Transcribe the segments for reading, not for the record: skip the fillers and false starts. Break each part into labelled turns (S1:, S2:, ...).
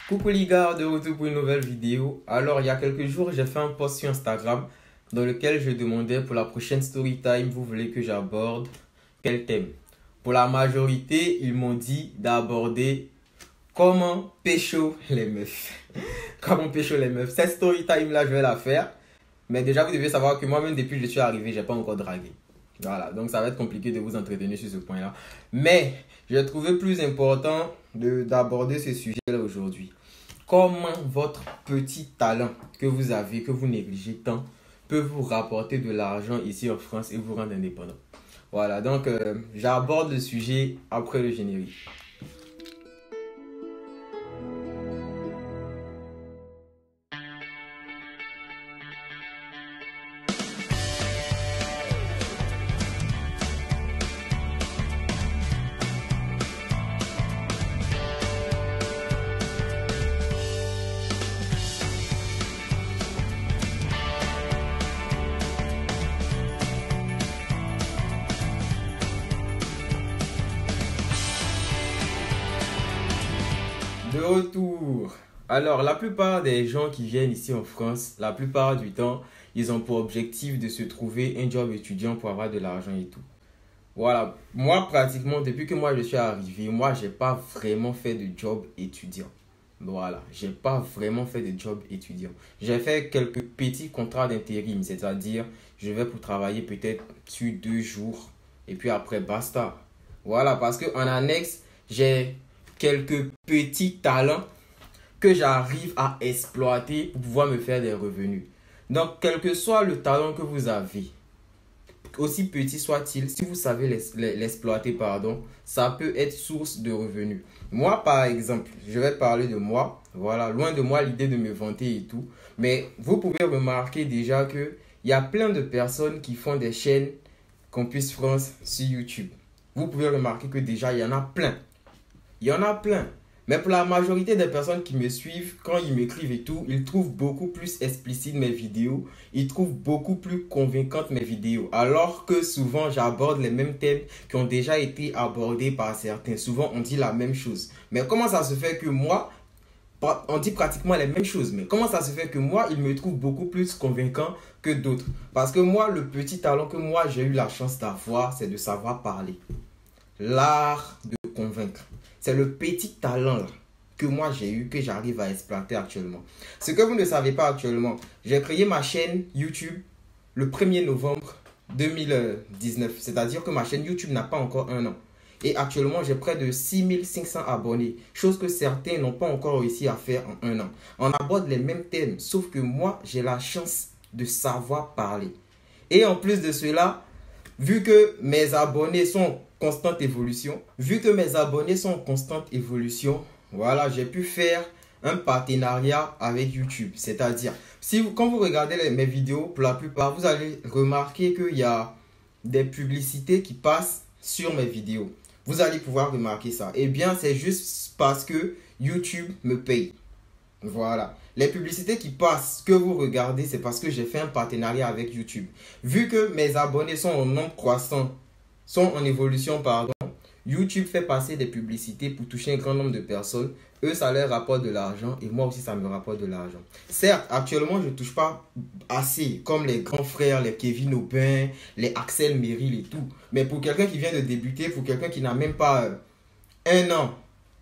S1: Coucou les gars, de retour pour une nouvelle vidéo. Alors, il y a quelques jours, j'ai fait un post sur Instagram dans lequel je demandais pour la prochaine story time, vous voulez que j'aborde quel thème? Pour la majorité, ils m'ont dit d'aborder comment pécho les meufs. Comment pécho les meufs. Cette story time là, je vais la faire. Mais déjà, vous devez savoir que moi-même, depuis que je suis arrivé, j'ai pas encore dragué. Voilà, donc ça va être compliqué de vous entretenir sur ce point-là. Mais j'ai trouvé plus important d'aborder ce sujet-là aujourd'hui. Comment votre petit talent que vous avez, que vous négligez tant, peut vous rapporter de l'argent ici en France et vous rendre indépendant. Voilà, donc j'aborde le sujet après le générique. De retour. Alors, la plupart des gens qui viennent ici en France, la plupart du temps, ils ont pour objectif de se trouver un job étudiant pour avoir de l'argent et tout. Voilà, moi pratiquement, depuis que moi je suis arrivé, moi j'ai pas vraiment fait de job étudiant. Voilà, j'ai pas vraiment fait de job étudiant. J'ai fait quelques petits contrats d'intérim, c'est-à-dire je vais pour travailler peut-être sur 2 jours et puis après basta. Voilà, parce que en annexe, j'ai quelques petits talents que j'arrive à exploiter pour pouvoir me faire des revenus. Donc, quel que soit le talent que vous avez, aussi petit soit-il, si vous savez l'exploiter, ça peut être source de revenus. Moi, par exemple, je vais parler de moi. Voilà, loin de moi l'idée de me vanter et tout. Mais vous pouvez remarquer déjà qu'il y a plein de personnes qui font des chaînes Campus France sur YouTube. Vous pouvez remarquer que déjà, il y en a plein. Il y en a plein. Mais pour la majorité des personnes qui me suivent, quand ils m'écrivent et tout, ils trouvent beaucoup plus explicites mes vidéos. Ils trouvent beaucoup plus convaincantes mes vidéos. Alors que souvent, j'aborde les mêmes thèmes qui ont déjà été abordés par certains. Souvent, on dit la même chose. Mais comment ça se fait que moi, on dit pratiquement les mêmes choses. Mais comment ça se fait que moi, ils me trouvent beaucoup plus convaincant que d'autres? Parce que moi, le petit talent que moi, j'ai eu la chance d'avoir, c'est de savoir parler. L'art de convaincre. C'est le petit talent là que moi j'ai eu, que j'arrive à exploiter actuellement. Ce que vous ne savez pas actuellement, j'ai créé ma chaîne YouTube le 1er novembre 2019. C'est-à-dire que ma chaîne YouTube n'a pas encore 1 an. Et actuellement, j'ai près de 6500 abonnés. Chose que certains n'ont pas encore réussi à faire en 1 an. On aborde les mêmes thèmes, sauf que moi, j'ai la chance de savoir parler. Et en plus de cela, vu que mes abonnés sont en constante évolution, voilà, j'ai pu faire un partenariat avec YouTube. C'est-à-dire, quand vous regardez mes vidéos, pour la plupart, vous allez remarquer qu'il y a des publicités qui passent sur mes vidéos. Vous allez pouvoir remarquer ça. Eh bien, c'est juste parce que YouTube me paye. Voilà. Les publicités qui passent, que vous regardez, c'est parce que j'ai fait un partenariat avec YouTube. Vu que mes abonnés sont en nombre croissant, sont en évolution, YouTube fait passer des publicités pour toucher un grand nombre de personnes. Eux, ça leur rapporte de l'argent et moi aussi, ça me rapporte de l'argent. Certes, actuellement, je ne touche pas assez comme les grands frères, les Kevin Aubin, les Axel Merrill et tout. Mais pour quelqu'un qui vient de débuter, pour quelqu'un qui n'a même pas 1 an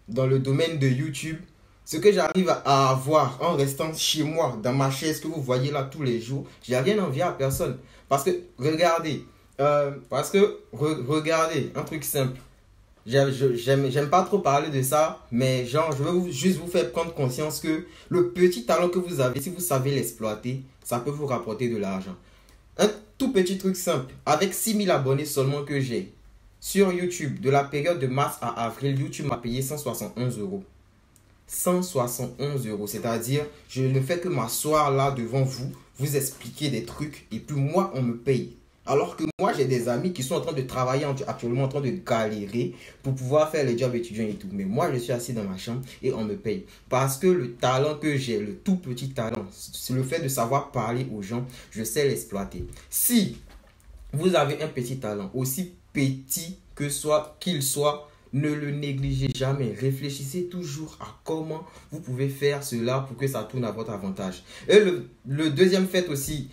S1: dans le domaine de YouTube, ce que j'arrive à avoir en restant chez moi, dans ma chaise que vous voyez là tous les jours, j'ai rien envie à personne. Parce que, regardez, regardez, un truc simple. J'aime pas trop parler de ça, mais genre, je veux juste vous faire prendre conscience que le petit talent que vous avez, si vous savez l'exploiter, ça peut vous rapporter de l'argent. Un tout petit truc simple, avec 6000 abonnés seulement que j'ai sur YouTube, de la période de mars à avril, YouTube m'a payé 171 euros. 171 euros, c'est-à-dire, je ne fais que m'asseoir là devant vous, vous expliquer des trucs, et puis moi, on me paye. Alors que moi, j'ai des amis qui sont en train de travailler actuellement, en train de galérer pour pouvoir faire les jobs étudiants et tout. Mais moi, je suis assis dans ma chambre et on me paye. Parce que le talent que j'ai, le tout petit talent, c'est le fait de savoir parler aux gens, je sais l'exploiter. Si vous avez un petit talent, aussi petit qu'il soit, Ne le négligez jamais. Réfléchissez toujours à comment vous pouvez faire cela pour que ça tourne à votre avantage. Et le deuxième fait aussi,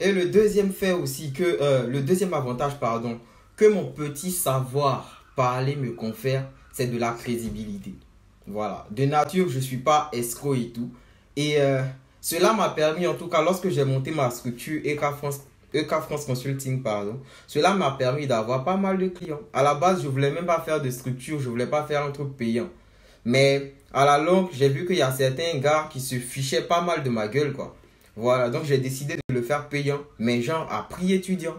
S1: le deuxième avantage, pardon, que mon petit savoir parler me confère, c'est de la crédibilité. Voilà. De nature, je ne suis pas escroc et tout. Et cela m'a permis, en tout cas, lorsque j'ai monté ma structure EK France Consulting, pardon, cela m'a permis d'avoir pas mal de clients. À la base, je ne voulais même pas faire de structure, je ne voulais pas faire un truc payant. Mais à la longue, j'ai vu qu'il y a certains gars qui se fichaient pas mal de ma gueule, quoi. Voilà, donc j'ai décidé de le faire payant, mais genre à prix étudiant.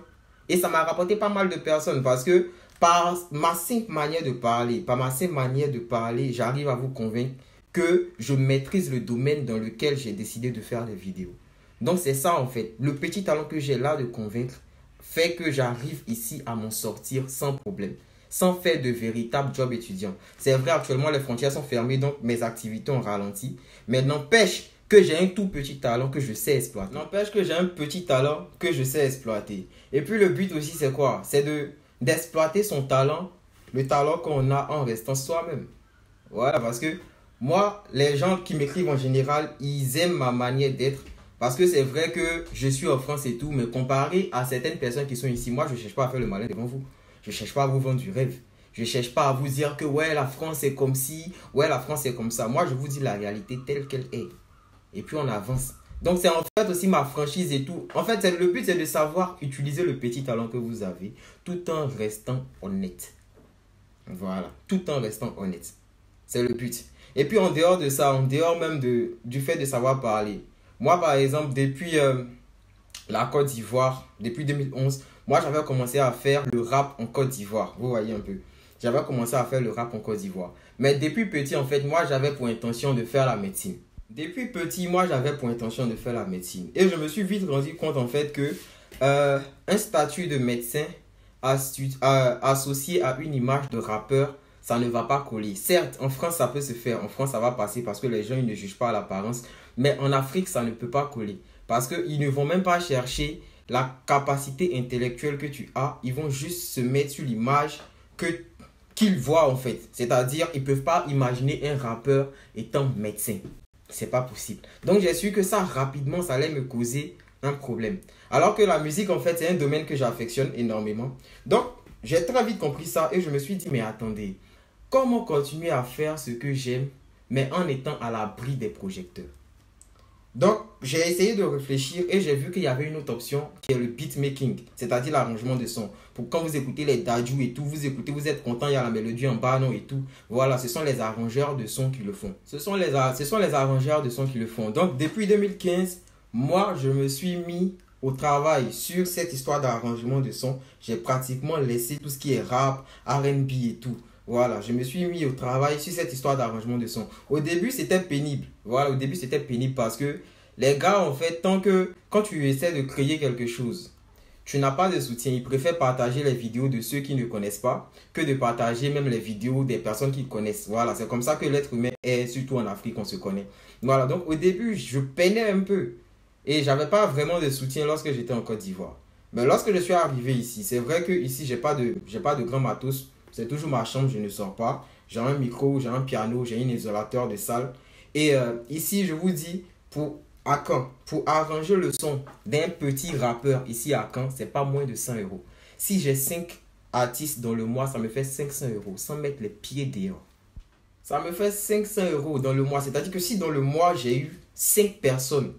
S1: Et ça m'a rapporté pas mal de personnes parce que par ma simple manière de parler, j'arrive à vous convaincre que je maîtrise le domaine dans lequel j'ai décidé de faire des vidéos. Donc c'est ça en fait, le petit talent que j'ai là de convaincre fait que j'arrive ici à m'en sortir sans problème, sans faire de véritable job étudiant. C'est vrai, actuellement les frontières sont fermées, donc mes activités ont ralenti, mais n'empêche que j'ai un tout petit talent que je sais exploiter. Et puis le but aussi c'est quoi? C'est d'exploiter son talent, le talent qu'on a en restant soi-même. Voilà, parce que moi, les gens qui m'écrivent en général, ils aiment ma manière d'être. Parce que c'est vrai que je suis en France et tout, mais comparé à certaines personnes qui sont ici, moi, je ne cherche pas à faire le malin devant vous. Je ne cherche pas à vous vendre du rêve. Je ne cherche pas à vous dire que ouais, la France est comme ci, ouais, la France est comme ça. Moi, je vous dis la réalité telle qu'elle est. Et puis, on avance. Donc, c'est en fait aussi ma franchise et tout. En fait, le but, c'est de savoir utiliser le petit talent que vous avez tout en restant honnête. Voilà, tout en restant honnête. C'est le but. Et puis, en dehors de ça, en dehors même du fait de savoir parler, moi, par exemple, depuis la Côte d'Ivoire, depuis 2011, moi, j'avais commencé à faire le rap en Côte d'Ivoire. Vous voyez un peu. J'avais commencé à faire le rap en Côte d'Ivoire. Mais depuis petit, en fait, moi, j'avais pour intention de faire la médecine. Depuis petit, moi, j'avais pour intention de faire la médecine. Et je me suis vite rendu compte, en fait, que un statut de médecin associé à une image de rappeur, ça ne va pas coller. Certes, en France, ça peut se faire. En France, ça va passer parce que les gens ils ne jugent pas l'apparence. Mais en Afrique, ça ne peut pas coller. Parce qu'ils ne vont même pas chercher la capacité intellectuelle que tu as. Ils vont juste se mettre sur l'image qu'ils voient en fait. C'est-à-dire, ils ne peuvent pas imaginer un rappeur étant médecin. C'est pas possible. Donc, j'ai su que ça, rapidement, ça allait me causer un problème. Alors que la musique, en fait, c'est un domaine que j'affectionne énormément. Donc, j'ai très vite compris ça et je me suis dit, mais attendez, comment continuer à faire ce que j'aime, mais en étant à l'abri des projecteurs? Donc, j'ai essayé de réfléchir et j'ai vu qu'il y avait une autre option qui est le beatmaking, c'est-à-dire l'arrangement de son. Pour quand vous écoutez les Dadju et tout, vous écoutez, vous êtes content, il y a la mélodie en bas, non et tout. Voilà, ce sont les arrangeurs de son qui le font. Ce sont les arrangeurs de son qui le font. Donc, depuis 2015, moi, je me suis mis au travail sur cette histoire d'arrangement de son. J'ai pratiquement laissé tout ce qui est rap, R&B et tout. Voilà, je me suis mis au travail sur cette histoire d'arrangement de son. Au début, c'était pénible. Voilà, au début, c'était pénible parce que les gars, en fait, quand tu essaies de créer quelque chose, tu n'as pas de soutien. Ils préfèrent partager les vidéos de ceux qui ne connaissent pas que de partager même les vidéos des personnes qui connaissent. Voilà, c'est comme ça que l'être humain est, surtout en Afrique, on se connaît. Voilà, donc au début, je peinais un peu. Et j'avais pas vraiment de soutien lorsque j'étais en Côte d'Ivoire. Mais lorsque je suis arrivé ici, c'est vrai que ici, j'ai pas de grand matos. C'est toujours ma chambre, je ne sors pas. J'ai un micro, j'ai un piano, j'ai un isolateur de salle. Et ici, je vous dis, pour arranger le son d'un petit rappeur ici à Caen, c'est pas moins de 100 euros. Si j'ai 5 artistes dans le mois, ça me fait 500 euros, sans mettre les pieds dehors. Ça me fait 500 euros dans le mois. C'est-à-dire que si dans le mois, j'ai eu 5 personnes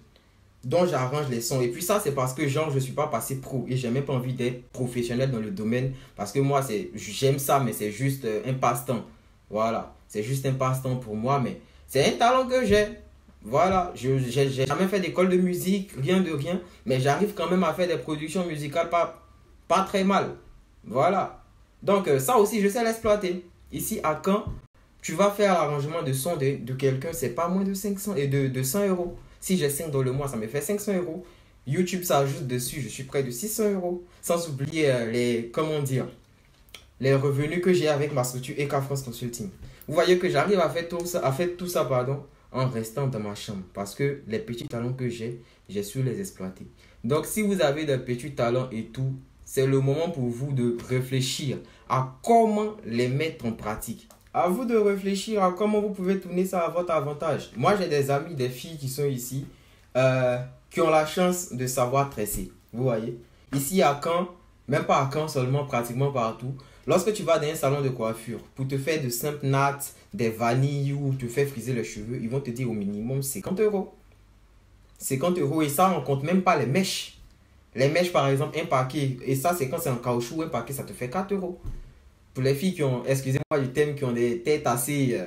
S1: dont j'arrange les sons. Et puis ça, c'est parce que genre, je ne suis pas passé pro et j'ai même pas envie d'être professionnel dans le domaine. Parce que moi, j'aime ça, mais c'est juste un passe-temps. Voilà, c'est juste un passe-temps pour moi, mais c'est un talent que j'ai. Voilà, j'ai jamais fait d'école de musique, rien de rien. Mais j'arrive quand même à faire des productions musicales pas très mal. Voilà. Donc ça aussi, je sais l'exploiter. Ici à Caen, tu vas faire l'arrangement de son de quelqu'un, c'est pas moins de 500 et de 100 euros. Si j'ai 5 dans le mois, ça me fait 500 euros. YouTube, ça ajoute dessus, je suis près de 600 euros. Sans oublier les revenus que j'ai avec ma structure EK France Consulting. Vous voyez que j'arrive à faire tout ça, en restant dans ma chambre. Parce que les petits talents que j'ai su les exploiter. Donc, si vous avez des petits talents et tout, c'est le moment pour vous de réfléchir à comment les mettre en pratique. À vous de réfléchir à comment vous pouvez tourner ça à votre avantage. Moi, j'ai des amis, des filles qui sont ici, qui ont la chance de savoir tresser. Vous voyez? Ici à Caen, même pas à Caen seulement, pratiquement partout. Lorsque tu vas dans un salon de coiffure, pour te faire de simples nattes, des vanilles ou te faire friser les cheveux, ils vont te dire au minimum 50 euros. 50 euros et ça, on compte même pas les mèches. Les mèches, par exemple, un paquet, et ça, c'est quand c'est en caoutchouc, un paquet, ça te fait 4 euros. Pour les filles qui ont, excusez-moi du thème, qui ont des têtes assez...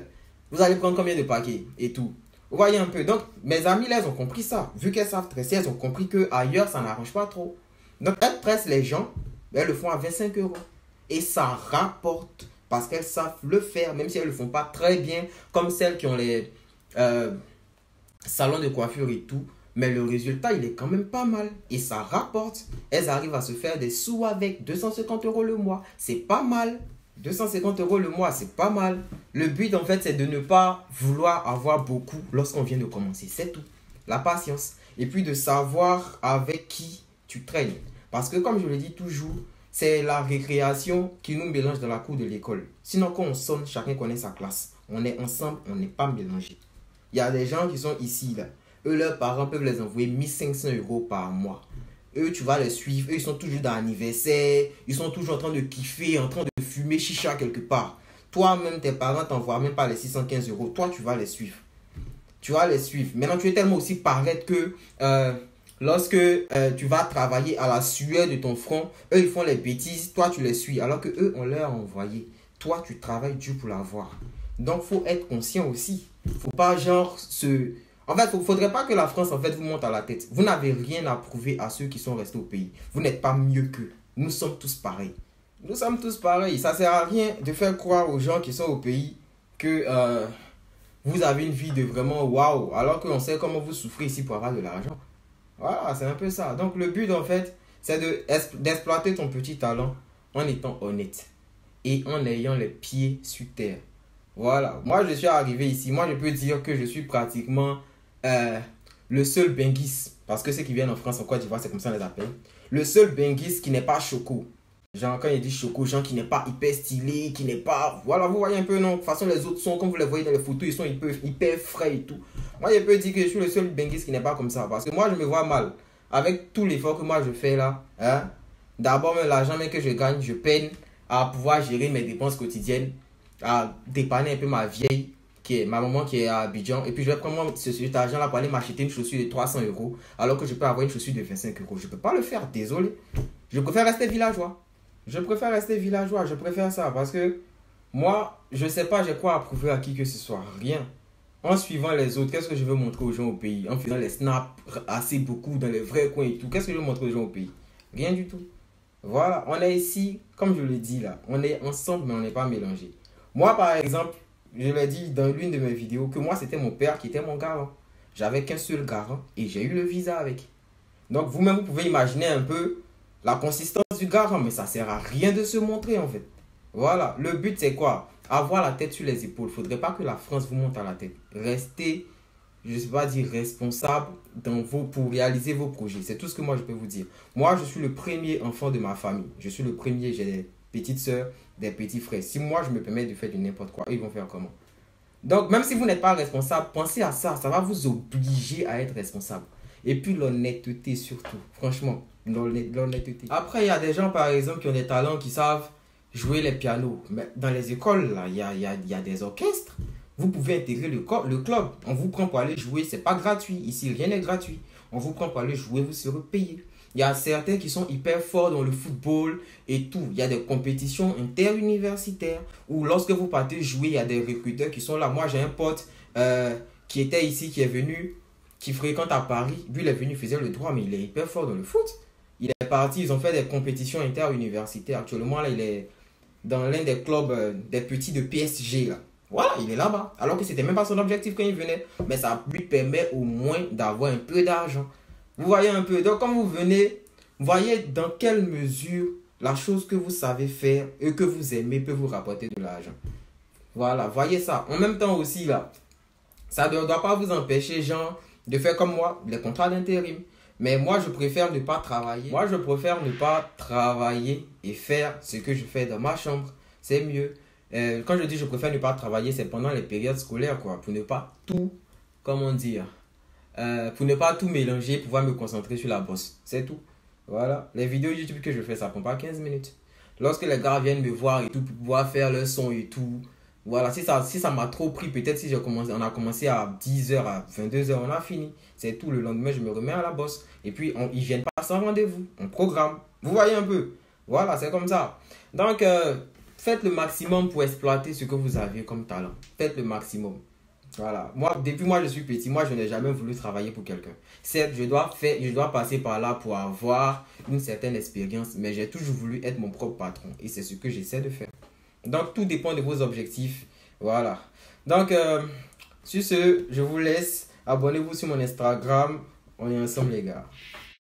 S1: vous allez prendre combien de paquets et tout. Vous voyez un peu. Donc, mes amies, là, elles ont compris ça. Vu qu'elles savent tresser, elles ont compris qu'ailleurs, ça n'arrange pas trop. Donc, elles tressent les gens, elles le font à 25 euros. Et ça rapporte parce qu'elles savent le faire, même si elles ne le font pas très bien, comme celles qui ont les salons de coiffure et tout. Mais le résultat, il est quand même pas mal. Et ça rapporte. Elles arrivent à se faire des sous avec 250 euros le mois. C'est pas mal. 250 euros le mois, c'est pas mal. Le but, en fait, c'est de ne pas vouloir avoir beaucoup lorsqu'on vient de commencer. C'est tout. La patience. Et puis de savoir avec qui tu traînes. Parce que, comme je le dis toujours, c'est la récréation qui nous mélange dans la cour de l'école. Sinon, quand on sonne, chacun connaît sa classe. On est ensemble, on n'est pas mélangés. Il y a des gens qui sont ici, là. Eux, leurs parents peuvent les envoyer 1500 euros par mois. Eux, tu vas les suivre. Eux, ils sont toujours dans l'anniversaire. Ils sont toujours en train de kiffer, en train de fumer chicha quelque part. Toi-même, tes parents t'envoient même pas les 615 euros. Toi, tu vas les suivre. Tu vas les suivre. Maintenant, tu es tellement aussi paraître que lorsque tu vas travailler à la sueur de ton front, eux, ils font les bêtises. Toi, tu les suis. Alors que eux, on leur a envoyé. Toi, tu travailles dur pour l'avoir. Donc, il faut être conscient aussi. Il ne faut pas genre se... En fait, il ne faudrait pas que la France, en fait, vous monte à la tête. Vous n'avez rien à prouver à ceux qui sont restés au pays. Vous n'êtes pas mieux qu'eux. Nous sommes tous pareils. Nous sommes tous pareils. Ça ne sert à rien de faire croire aux gens qui sont au pays que vous avez une vie de vraiment waouh, alors qu'on sait comment vous souffrez ici pour avoir de l'argent. Voilà, c'est un peu ça. Donc, le but, en fait, c'est d'exploiter ton petit talent en étant honnête et en ayant les pieds sur terre. Voilà. Moi, je suis arrivé ici. Moi, je peux dire que je suis pratiquement... le seul Benguis, parce que ceux qui viennent en France, en Côte d'Ivoire, c'est comme ça on les appelle. Le seul Benguis qui n'est pas choco. Genre, quand il dit choco, genre qui n'est pas hyper stylé, qui n'est pas... Voilà, vous voyez un peu, non? De toute façon, les autres sont, comme vous les voyez dans les photos, ils sont hyper frais et tout. Moi, je peux dire que je suis le seul Benguis qui n'est pas comme ça. Parce que moi, je me vois mal. Avec tout l'effort que moi, je fais là, hein? D'abord, l'argent que je gagne, je peine à pouvoir gérer mes dépenses quotidiennes, à dépanner un peu ma vieille, ma maman qui est à Abidjan, et puis je vais prendre cet argent là pour aller m'acheter une chaussure de 300 euros alors que je peux avoir une chaussure de 25 euros. Je ne peux pas le faire, désolé. Je préfère rester villageois. Je préfère ça parce que moi, je ne sais pas, j'ai quoi à prouver à qui que ce soit. Rien. En suivant les autres, qu'est-ce que je veux montrer aux gens au pays? En faisant les snaps assez beaucoup dans les vrais coins et tout, qu'est-ce que je veux montrer aux gens au pays? Rien du tout. Voilà, on est ici, comme je le dis là, on est ensemble mais on n'est pas mélangés. Moi par exemple, je l'ai dit dans l'une de mes vidéos que moi, c'était mon père qui était mon garant. J'avais qu'un seul garant et j'ai eu le visa avec. Donc, vous-même, vous pouvez imaginer un peu la consistance du garant. Mais ça ne sert à rien de se montrer, en fait. Voilà. Le but, c'est quoi? Avoir la tête sur les épaules. Il ne faudrait pas que la France vous monte à la tête. Restez, je ne sais pas dire responsable pour réaliser vos projets. C'est tout ce que moi, je peux vous dire. Moi, je suis le premier enfant de ma famille. Je suis le premier, j'ai des petites sœurs, des petits frères. Si moi, je me permets de faire du n'importe quoi, ils vont faire comment? Donc, même si vous n'êtes pas responsable, pensez à ça. Ça va vous obliger à être responsable. Et puis, l'honnêteté surtout. Franchement, l'honnêteté. Après, il y a des gens, par exemple, qui ont des talents, qui savent jouer les pianos. Mais dans les écoles, là, il y a des orchestres. Vous pouvez intégrer le club. On vous prend pour aller jouer. C'est pas gratuit. Ici, rien n'est gratuit. On vous prend pour aller jouer, vous serez payé. Il y a certains qui sont hyper forts dans le football et tout. Il y a des compétitions interuniversitaires où lorsque vous partez jouer, il y a des recruteurs qui sont là. Moi, j'ai un pote qui était ici, qui est venu, qui fréquente à Paris. Lui, il est venu, il faisait le droit, mais il est hyper fort dans le foot. Il est parti, ils ont fait des compétitions interuniversitaires. Actuellement, là, il est dans l'un des clubs des petits de PSG, là. Voilà, il est là-bas. Alors que c'était même pas son objectif quand il venait. Mais ça lui permet au moins d'avoir un peu d'argent. Vous voyez un peu. Donc, quand vous venez, voyez dans quelle mesure la chose que vous savez faire et que vous aimez peut vous rapporter de l'argent. Voilà, voyez ça. En même temps aussi, là, ça ne doit pas vous empêcher, genre, de faire comme moi, les contrats d'intérim. Mais moi, je préfère ne pas travailler. Moi, je préfère ne pas travailler et faire ce que je fais dans ma chambre. C'est mieux. Quand je dis je préfère ne pas travailler, c'est pendant les périodes scolaires, quoi. Pour ne pas tout, comment dire, pour ne pas tout mélanger, pouvoir me concentrer sur la bosse. C'est tout. Voilà. Les vidéos YouTube que je fais, ça prend pas 15 minutes. Lorsque les gars viennent me voir et tout, pour pouvoir faire le son et tout. Voilà, si ça m'a trop pris, peut-être si on a commencé à 10h, à 22h, on a fini. C'est tout, le lendemain, je me remets à la bosse. Et puis, ils viennent pas sans rendez-vous. On programme. Vous voyez un peu. Voilà, c'est comme ça. Donc, faites le maximum pour exploiter ce que vous avez comme talent. Faites le maximum. Voilà. Depuis moi, je suis petit. Moi, je n'ai jamais voulu travailler pour quelqu'un. Certes, je dois passer par là pour avoir une certaine expérience. Mais j'ai toujours voulu être mon propre patron. Et c'est ce que j'essaie de faire. Donc, tout dépend de vos objectifs. Voilà. Donc, sur ce, je vous laisse. Abonnez-vous sur mon Instagram. On est ensemble, les gars.